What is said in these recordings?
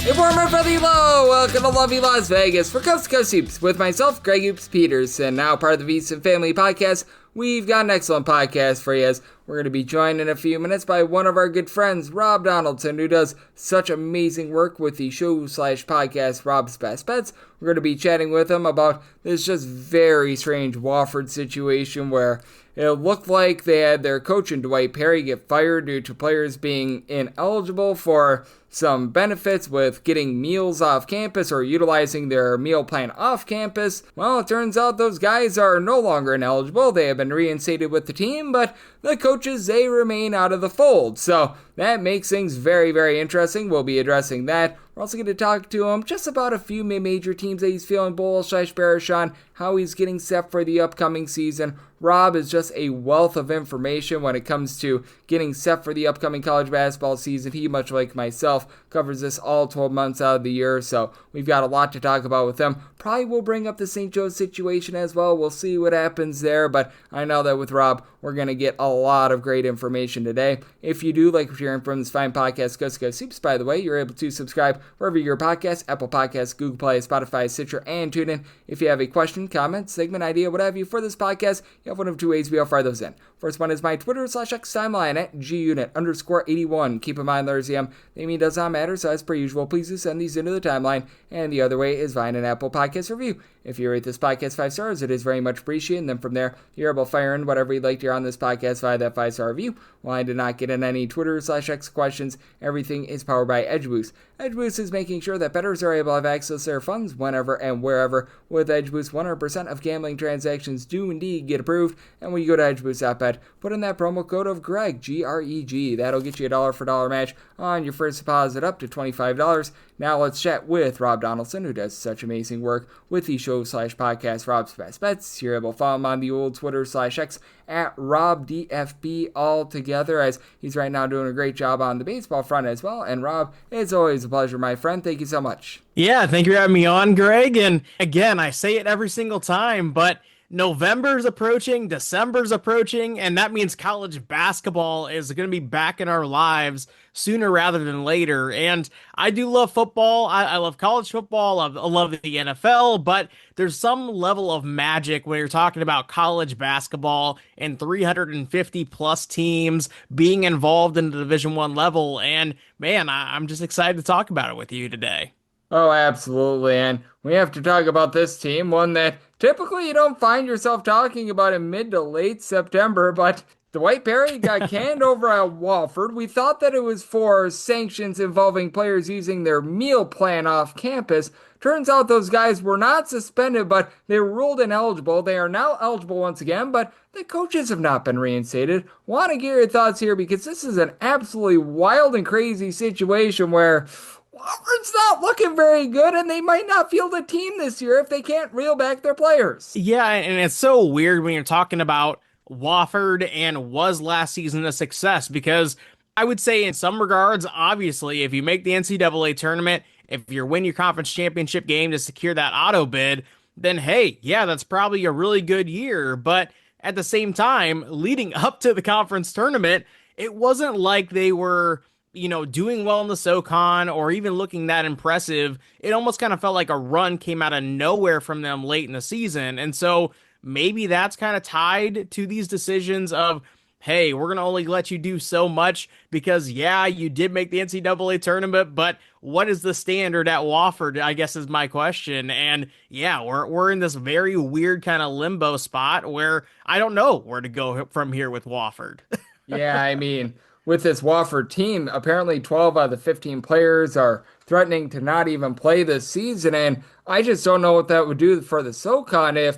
Hey, former Brother Low, welcome to lovely Las Vegas for Coast to Coast Hoops with myself, Greg Hoops Peterson, now part of the VSiN Family Podcast. We've got an excellent podcast for you as we're going to be joined in a few minutes by one of our good friends, Rob Donaldson, who does such amazing work with the show/podcast Rob's Best Bets. We're going to be chatting with him about this just very strange Wofford situation where it looked like they had their coach and Dwight Perry get fired due to players being ineligible for some benefits with getting meals off campus or utilizing their meal plan off campus. Well, it turns out those guys are no longer ineligible. They have been reinstated with the team, but the coaches, they remain out of the fold. So that makes things very, very interesting. We'll be addressing that. We're also going to talk to him just about a few major teams that he's feeling bullish/bearish on, how he's getting set for the upcoming season. Rob is just a wealth of information when it comes to getting set for the upcoming college basketball season. He, much like myself, covers this all 12 months out of the year, so we've got a lot to talk about with him. Probably will bring up the St. Joe situation as well. We'll see what happens there, but I know that with Rob, we're going to get a lot of great information today. If you do like hearing from this fine podcast, Coast to Coast Hoops, by the way, you're able to subscribe wherever your podcast, Apple Podcasts, Google Play, Spotify, Stitcher, and TuneIn. If you have a question, comment, segment, idea, what have you for this podcast, you have one of two ways we'll fire those in. First one is my Twitter/X timeline at gunit_81. Keep in mind, there's the name does not matter, so as per usual, please do send these into the timeline. And the other way is via an Apple Podcast review. If you rate this podcast 5 stars, it is very much appreciated. And then from there, you're able to fire in whatever you'd like to hear on this podcast via that 5-star review. While I did not get in any Twitter/X questions, everything is powered by EdgeBoost. EdgeBoost is making sure that bettors are able to have access to their funds whenever and wherever. With EdgeBoost, 100% of gambling transactions do indeed get approved. And when you go to edgeboost.bet, put in that promo code of Greg, G-R-E-G. That'll get you a $1 for $1 match on your first deposit up to $25. Now let's chat with Rob Donaldson, who does such amazing work with the show/podcast Rob's Best Bets. You're able to follow him on the old Twitter/X at RobDFB altogether, as he's right now doing a great job on the baseball front as well. And Rob, it's always a pleasure, my friend. Thank you so much. Yeah, thank you for having me on, Greg. And again, I say it every single time, but November's approaching, December's approaching, and that means college basketball is going to be back in our lives sooner rather than later. And I do love football. I love college football. I love the NFL, but there's some level of magic when you're talking about college basketball and 350 plus teams being involved in the Division I level. And man, I'm just excited to talk about it with you today. Oh, absolutely. And we have to talk about this team, one that typically you don't find yourself talking about in mid to late September, but Dwight Perry got canned over at Wofford. We thought that it was for sanctions involving players using their meal plan off campus. Turns out those guys were not suspended, but they were ruled ineligible. They are now eligible once again, but the coaches have not been reinstated. Want to get your thoughts here because this is an absolutely wild and crazy situation where Wofford's not looking very good, and they might not field a team this year if they can't reel back their players. Yeah, and it's so weird when you're talking about Wofford and was last season a success, because I would say in some regards, obviously, if you make the NCAA tournament, if you win your conference championship game to secure that auto bid, then hey, yeah, that's probably a really good year. But at the same time, leading up to the conference tournament, it wasn't like they were doing well in the SOCON or even looking that impressive. It almost kind of felt like a run came out of nowhere from them late in the season. And so maybe that's kind of tied to these decisions of, hey, we're going to only let you do so much because, yeah, you did make the NCAA tournament, but what is the standard at Wofford, I guess is my question. And yeah, we're in this very weird kind of limbo spot where I don't know where to go from here with Wofford. Yeah, I mean, with this Wofford team, apparently 12 out of the 15 players are threatening to not even play this season, and I just don't know what that would do for the SOCON if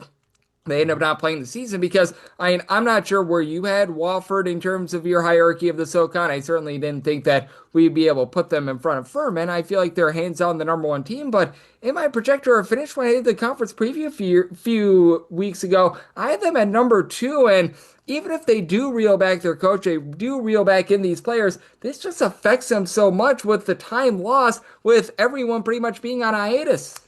they end up not playing the season, because I'm not sure where you had Wofford in terms of your hierarchy of the SOCON. I certainly didn't think that we'd be able to put them in front of Furman. I feel like they're hands down the number one team, but in my projector of finish when I did the conference preview a few weeks ago, I had them at number 2, and even if they do reel back their coach, they do reel back in these players, this just affects them so much with the time lost, with everyone pretty much being on hiatus.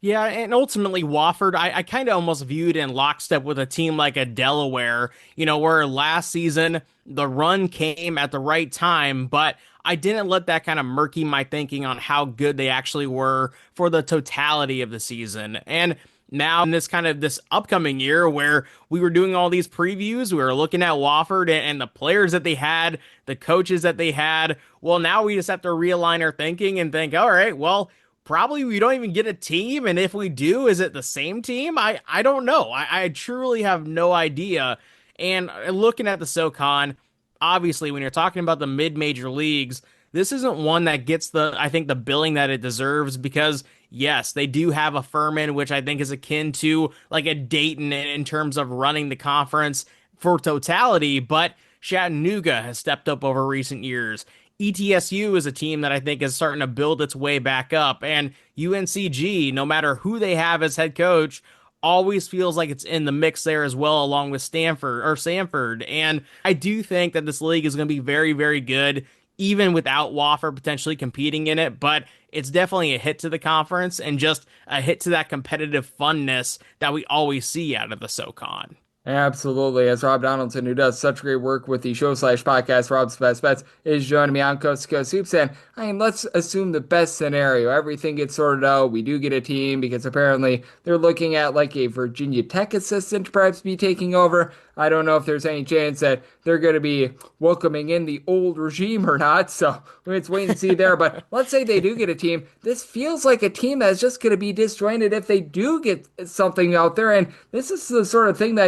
Yeah, and ultimately Wofford, I kind of almost viewed in lockstep with a team like a Delaware, where last season the run came at the right time, but I didn't let that kind of murky my thinking on how good they actually were for the totality of the season. And now in this upcoming year where we were doing all these previews, we were looking at Wofford and the players that they had, the coaches that they had. Well, now we just have to realign our thinking and think, all right, well, probably we don't even get a team, and if we do, is it the same team? I don't know. I truly have no idea. And looking at the SOCON, obviously, when you're talking about the mid-major leagues, this isn't one that gets I think the billing that it deserves because yes, they do have a Furman, which I think is akin to like a Dayton in terms of running the conference for totality, but Chattanooga has stepped up over recent years. ETSU is a team that I think is starting to build its way back up, and UNCG, no matter who they have as head coach, always feels like it's in the mix there as well, along with Sanford. And I do think that this league is going to be very, very good, even without Wofford potentially competing in it. But it's definitely a hit to the conference and just a hit to that competitive funness that we always see out of the SoCon. Absolutely. As Rob Donaldson, who does such great work with the show/podcast, Rob's Best Bets, is joining me on Coast to Coast Hoops. And let's assume the best scenario. Everything gets sorted out. We do get a team because apparently they're looking at like a Virginia Tech assistant to perhaps be taking over. I don't know if there's any chance that they're going to be welcoming in the old regime or not. So let's wait and see there. But let's say they do get a team. This feels like a team that's just going to be disjointed if they do get something out there. And this is the sort of thing that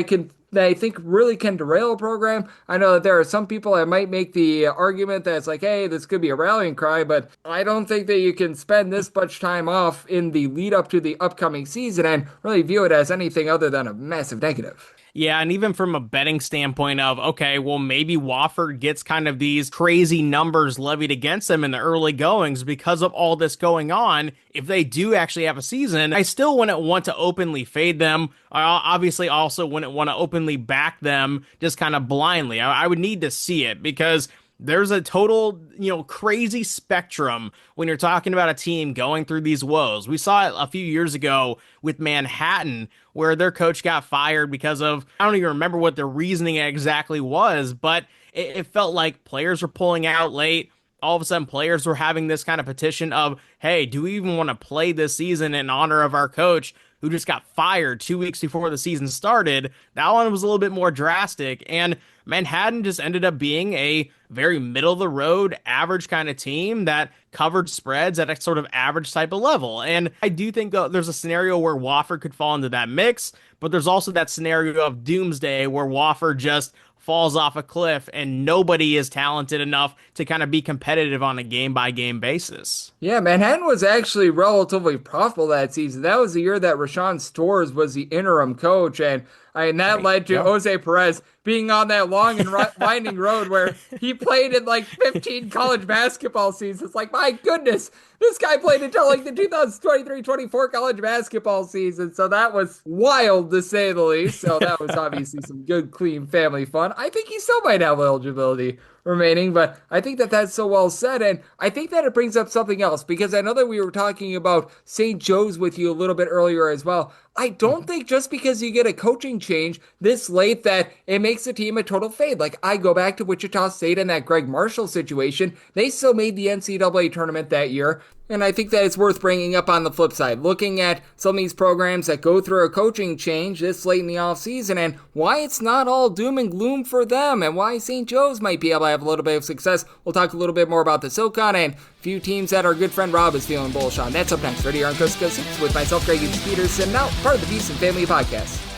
I think really can derail a program. I know that there are some people that might make the argument that it's like, hey, this could be a rallying cry, but I don't think that you can spend this much time off in the lead up to the upcoming season and really view it as anything other than a massive negative. Yeah, and even from a betting standpoint of, okay, well, maybe Wofford gets kind of these crazy numbers levied against them in the early goings because of all this going on. If they do actually have a season, I still wouldn't want to openly fade them. I obviously also wouldn't want to openly back them just kind of blindly. I would need to see it because there's a total, crazy spectrum when you're talking about a team going through these woes. We saw it a few years ago with Manhattan, where their coach got fired because of, I don't even remember what the reasoning exactly was, but it felt like players were pulling out late. All of a sudden, players were having this kind of petition of, hey, do we even want to play this season in honor of our coach who just got fired 2 weeks before the season started? That one was a little bit more drastic, and Manhattan just ended up being a very middle of the road, average kind of team that covered spreads at a sort of average type of level. And I do think there's a scenario where Wofford could fall into that mix, but there's also that scenario of doomsday where Wofford just falls off a cliff and nobody is talented enough to kind of be competitive on a game-by-game basis. Yeah, Manhattan was actually relatively profitable that season. That was the year that Rashawn Storrs was the interim coach, and that led to Jose Perez being on that long and winding road where he played in like 15 college basketball seasons. It's like, my goodness, this guy played until like the 2023-24 college basketball season. So that was wild to say the least. So that was obviously some good, clean family fun. I think he still might have eligibility remaining, but I think that that's so well said. And I think that it brings up something else because I know that we were talking about St. Joe's with you a little bit earlier as well. I don't think just because you get a coaching change this late that it makes the team a total fade. Like, I go back to Wichita State and that Greg Marshall situation. They still made the NCAA tournament that year. And I think that it's worth bringing up on the flip side, looking at some of these programs that go through a coaching change this late in the offseason and why it's not all doom and gloom for them and why St. Joe's might be able to have a little bit of success. We'll talk a little bit more about the SoCon and a few teams that our good friend Rob is feeling bullish on. That's up next right here on Coast to Coast Hoops with myself, Greg Peterson, now part of the Beast and Family Podcast.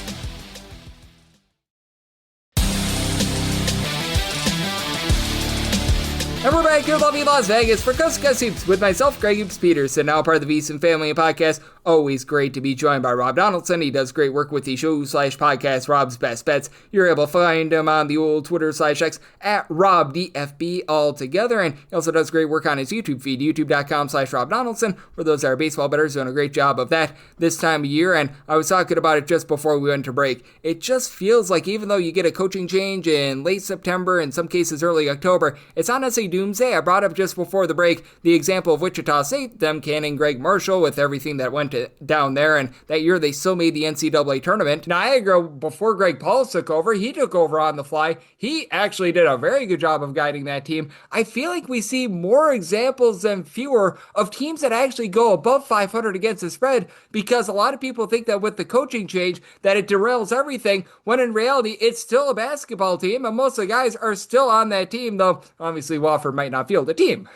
And we're back here in lovely Las Vegas for Coast to Coast Hoops with myself, Greg Hoops Peterson, now part of the Beast and Family Podcast. Always great to be joined by Rob Donaldson. He does great work with the show/podcast, Rob's Best Bets. You're able to find him on the old Twitter/X at RobDFB altogether. And he also does great work on his YouTube feed, youtube.com/Rob Donaldson, for those that are baseball bettors, doing a great job of that this time of year. And I was talking about it just before we went to break. It just feels like even though you get a coaching change in late September, in some cases early October, it's not necessarily doomsday. I brought up just before the break the example of Wichita State, them canning Greg Marshall with everything that went down there, and that year they still made the NCAA tournament. Niagara, before Greg Paulus took over, he took over on the fly. He actually did a very good job of guiding that team. I feel like we see more examples than fewer of teams that actually go above 500 against the spread, because a lot of people think that with the coaching change that it derails everything, when in reality it's still a basketball team and most of the guys are still on that team, though obviously Wofford might not field the team.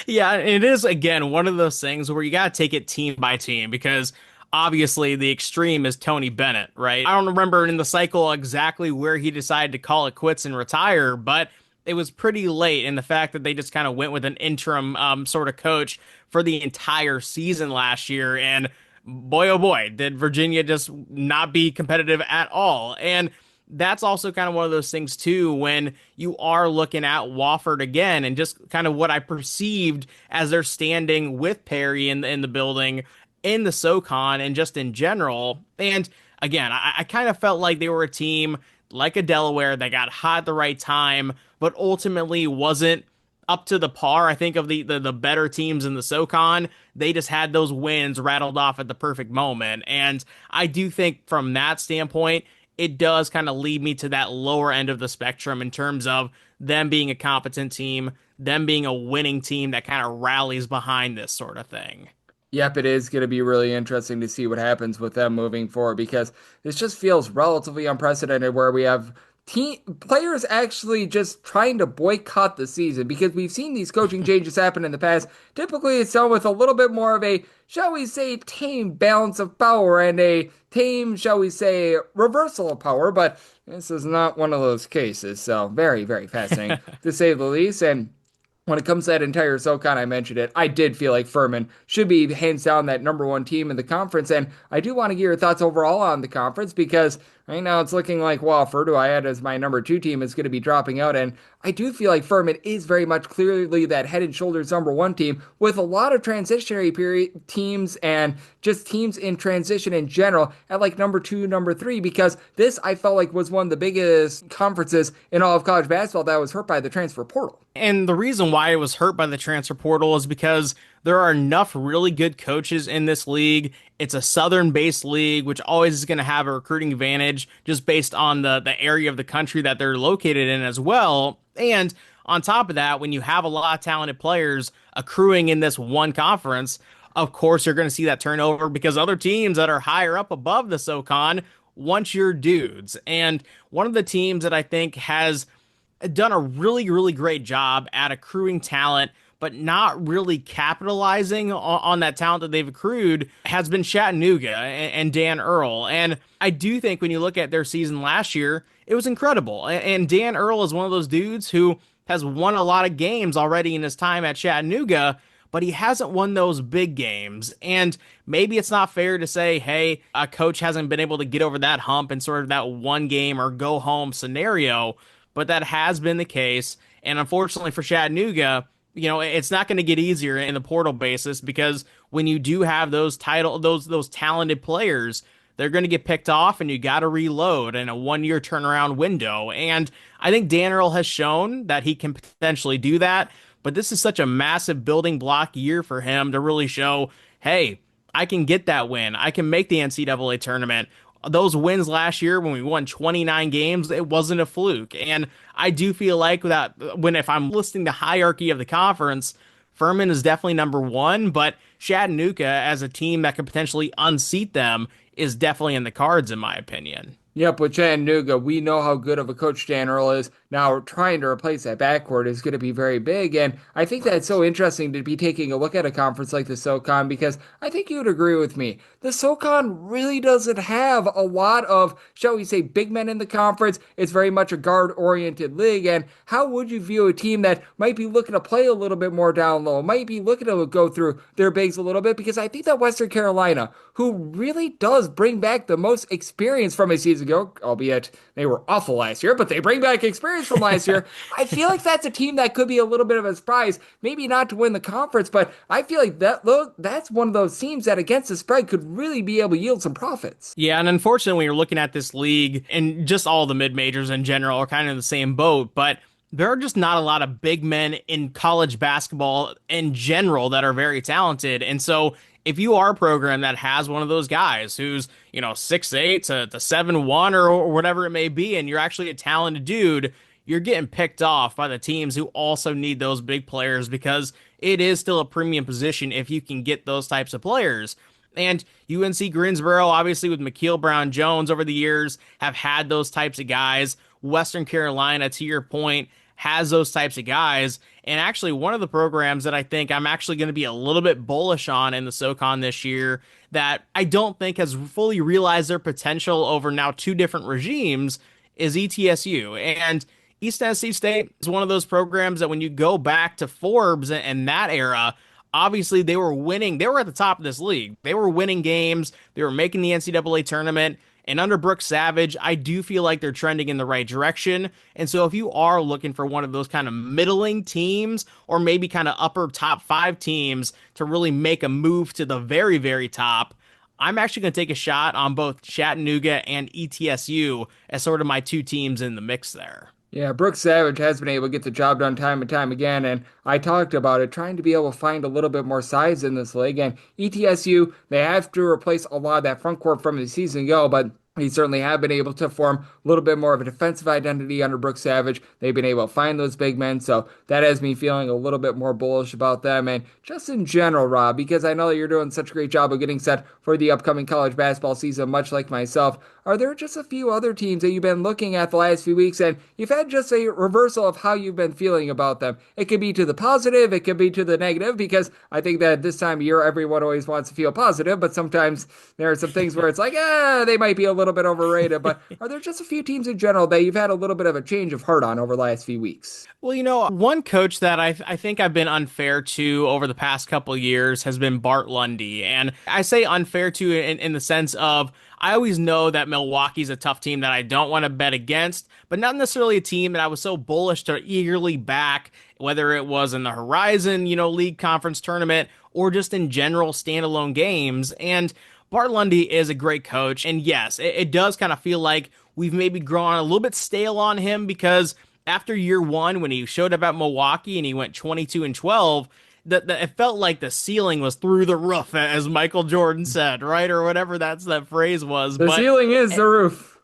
Yeah, it is again one of those things where you got to take it team by team because obviously the extreme is Tony Bennett, right? I don't remember in the cycle exactly where he decided to call it quits and retire, but it was pretty late in the fact that they just kind of went with an interim sort of coach for the entire season last year. And boy, oh boy, did Virginia just not be competitive at all. And that's also kind of one of those things too when you are looking at Wofford again and just kind of what I perceived as their standing with Perry in the building in the SOCON and just in general. And again, I kind of felt like they were a team like a Delaware that got hot at the right time, but ultimately wasn't up to the par, I think, of the better teams in the SOCON. They just had those wins rattled off at the perfect moment. And I do think from that standpoint, it does kind of lead me to that lower end of the spectrum in terms of them being a competent team, them being a winning team that kind of rallies behind this sort of thing. Yep, it is going to be really interesting to see what happens with them moving forward, because this just feels relatively unprecedented where we have team players actually just trying to boycott the season, because we've seen these coaching changes happen in the past. Typically, it's done with a little bit more of a, shall we say, tame balance of power and a tame, shall we say, reversal of power, but this is not one of those cases. So very, very fascinating to say the least. And when it comes to that entire SoCon, I mentioned it, I did feel like Furman should be hands down that number one team in the conference. And I do want to get your thoughts overall on the conference, because right now it's looking like Wofford, who I had as my number two team, is going to be dropping out. And I do feel like Furman is very much clearly that head and shoulders number one team, with a lot of transitionary period teams and just teams in transition in general at like number two, number three, because this I felt like was one of the biggest conferences in all of college basketball that was hurt by the transfer portal. And the reason why it was hurt by the transfer portal is because there are enough really good coaches in this league. It's a Southern-based league, which always is going to have a recruiting advantage just based on the area of the country that they're located in as well. And on top of that, when you have a lot of talented players accruing in this one conference, of course, you're going to see that turnover because other teams that are higher up above the SoCon want your dudes. And one of the teams that I think has done a really, really great job at accruing talent, but not really capitalizing on that talent that they've accrued, has been Chattanooga and Dan Earl. And I do think when you look at their season last year, it was incredible. And Dan Earl is one of those dudes who has won a lot of games already in his time at Chattanooga, but he hasn't won those big games. And maybe it's not fair to say, hey, a coach hasn't been able to get over that hump in sort of that one game or go home scenario, but that has been the case. And unfortunately for Chattanooga, you know, it's not going to get easier in the portal basis, because when you do have those talented players, they're going to get picked off and you got to reload in a 1-year turnaround window. And I think Dan Earl has shown that he can potentially do that, but this is such a massive building block year for him to really show, hey, I can get that win. I can make the NCAA tournament. Those wins last year when we won 29 games, it wasn't a fluke. And I do feel like that if I'm listing the hierarchy of the conference, Furman is definitely number one, but Chattanooga as a team that could potentially unseat them is definitely in the cards, in my opinion. Yep, with Chattanooga, we know how good of a coach Dan Earl is. Now, trying to replace that backcourt is going to be very big, and I think that's so interesting to be taking a look at a conference like the SoCon, because I think you would agree with me. The SoCon really doesn't have a lot of, shall we say, big men in the conference. It's very much a guard-oriented league, and how would you view a team that might be looking to play a little bit more down low, might be looking to go through their bigs a little bit? Because I think that Western Carolina, who really does bring back the most experience from a season ago, albeit they were awful last year, but they bring back experience from last year. I feel like that's a team that could be a little bit of a surprise, maybe not to win the conference, but I feel like that's one of those teams that against the spread could really be able to yield some profits. Yeah, and unfortunately, when you're looking at this league and just all the mid-majors in general are kind of in the same boat, but there are just not a lot of big men in college basketball in general that are very talented. And so if you are a program that has one of those guys who's, 6'8" to 7'1" or whatever it may be, and you're actually a talented dude, you're getting picked off by the teams who also need those big players because it is still a premium position if you can get those types of players. And UNC Greensboro, obviously with McKeel Brown Jones over the years, have had those types of guys. Western Carolina, to your point, has those types of guys. And actually, one of the programs that I think I'm actually going to be a little bit bullish on in the SOCON this year that I don't think has fully realized their potential over now two different regimes is ETSU. And East Tennessee State is one of those programs that when you go back to Forbes and that era, obviously they were winning. They were at the top of this league. They were winning games. They were making the NCAA tournament. And under Brooks Savage, I do feel like they're trending in the right direction. And so if you are looking for one of those kind of middling teams or maybe kind of upper top five teams to really make a move to the very, very top, I'm actually going to take a shot on both Chattanooga and ETSU as sort of my two teams in the mix there. Yeah, Brooks Savage has been able to get the job done time and time again, and I talked about it, trying to be able to find a little bit more size in this league. And ETSU, they have to replace a lot of that front court from the season ago, but they certainly have been able to form a little bit more of a defensive identity under Brooks Savage. They've been able to find those big men, so that has me feeling a little bit more bullish about them. And just in general, Rob, because I know that you're doing such a great job of getting set for the upcoming college basketball season, much like myself, are there just a few other teams that you've been looking at the last few weeks and you've had just a reversal of how you've been feeling about them? It could be to the positive, it could be to the negative, because I think that this time of year everyone always wants to feel positive, but sometimes there are some things where it's like, they might be a little bit overrated. But are there just a few teams in general that you've had a little bit of a change of heart on over the last few weeks? Well, one coach that I think I've been unfair to over the past couple of years has been Bart Lundy. And I say unfair to in the sense of I always know that Milwaukee's a tough team that I don't want to bet against, but not necessarily a team that I was so bullish to eagerly back, whether it was in the Horizon, League Conference tournament or just in general standalone games. And Bart Lundy is a great coach. And yes, it does kind of feel like we've maybe grown a little bit stale on him because after year one, when he showed up at Milwaukee and he went 22-12, it felt like the ceiling was through the roof, as Michael Jordan said, right? Or whatever that phrase was. The ceiling is the roof.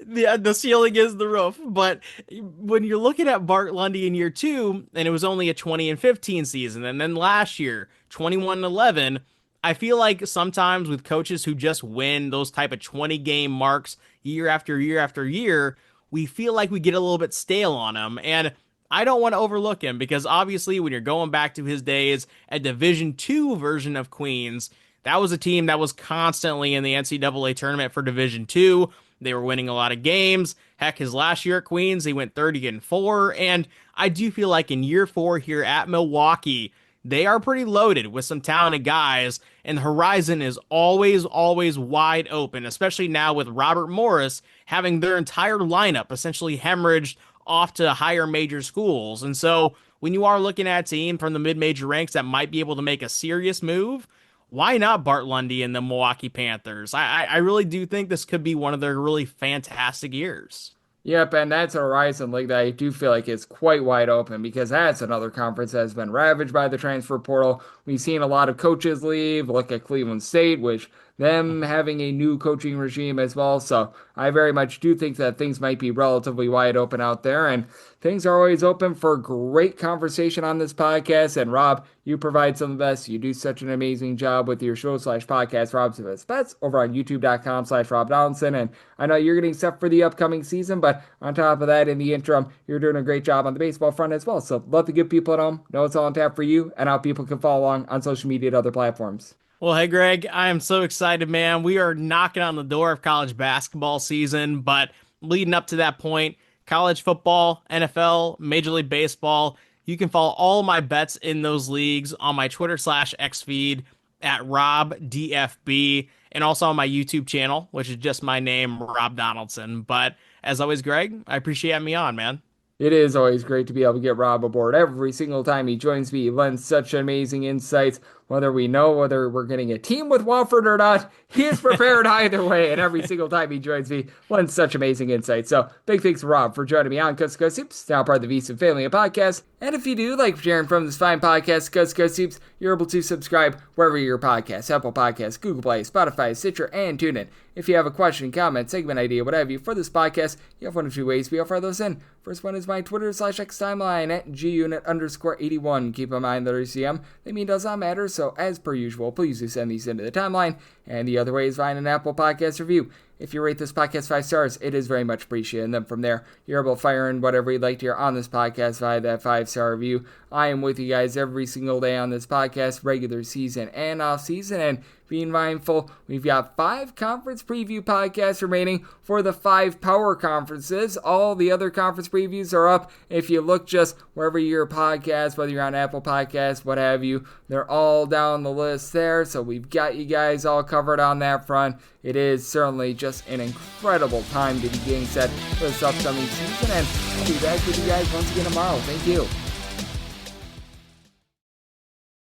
Yeah, the ceiling is the roof. But when you're looking at Bart Lundy in year two, and it was only a 20-15 season, and then last year, 21-11, I feel like sometimes with coaches who just win those type of 20 game marks year after year after year, we feel like we get a little bit stale on him. And I don't want to overlook him because obviously when you're going back to his days at Division II version of Queens, that was a team that was constantly in the NCAA tournament for Division II. They were winning a lot of games. Heck, his last year at Queens, he went 30-4. And I do feel like in year four here at Milwaukee, they are pretty loaded with some talented guys, and the horizon is always, always wide open, especially now with Robert Morris having their entire lineup essentially hemorrhaged off to higher major schools. And so when you are looking at a team from the mid-major ranks that might be able to make a serious move, why not Bart Lundy and the Milwaukee Panthers? I really do think this could be one of their really fantastic years. Yep, and that's a Horizon League that I do feel like is quite wide open because that's another conference that has been ravaged by the transfer portal. We've seen a lot of coaches leave. Look at Cleveland State, which them having a new coaching regime as well. So I very much do think that things might be relatively wide open out there, and things are always open for great conversation on this podcast. And Rob, you provide some of the best. You do such an amazing job with your show/podcast, Rob's Best Bets, over on youtube.com/Rob Donaldson. And I know you're getting set for the upcoming season, but on top of that, in the interim, you're doing a great job on the baseball front as well. So love to give people at home know it's all on tap for you and how people can follow along on social media and other platforms. Well, hey, Greg, I am so excited, man. We are knocking on the door of college basketball season, but leading up to that point, college football, NFL, Major League Baseball, you can follow all my bets in those leagues on my Twitter/X feed at RobDFB and also on my YouTube channel, which is just my name, Rob Donaldson. But as always, Greg, I appreciate having me on, man. It is always great to be able to get Rob aboard every single time he joins me. He lends such amazing insights. Whether we know whether we're getting a team with Wofford or not, he is prepared either way. And every single time he joins me, lends such amazing insights. So big thanks to Rob for joining me on Coast to Coast Hoops, now part of the VSiN family of podcasts. And if you do like sharing from this fine podcast, Coast to Coast Hoops, you're able to subscribe wherever your podcasts, Apple Podcasts, Google Play, Spotify, Stitcher, and TuneIn. If you have a question, comment, segment idea, what have you, for this podcast, you have one of two ways we offer those in. First one is my Twitter/X timeline at gunit_81. Keep in mind that RCM, they mean does not matter, so as per usual, please do send these into the timeline. And the other way is via an Apple Podcast review. If you rate this podcast 5 stars, it is very much appreciated. And then from there, you're able to fire in whatever you'd like to hear on this podcast via that 5-star review. I am with you guys every single day on this podcast, regular season and off season. And being mindful, we've got 5 conference preview podcasts remaining for the 5 power conferences. All the other conference previews are up. If you look just wherever your podcast, whether you're on Apple Podcasts, what have you, they're all down the list there. So we've got you guys all covered on that front. It is certainly just an incredible time to be getting set for this upcoming season. And I'll be back with you guys once again tomorrow. Thank you.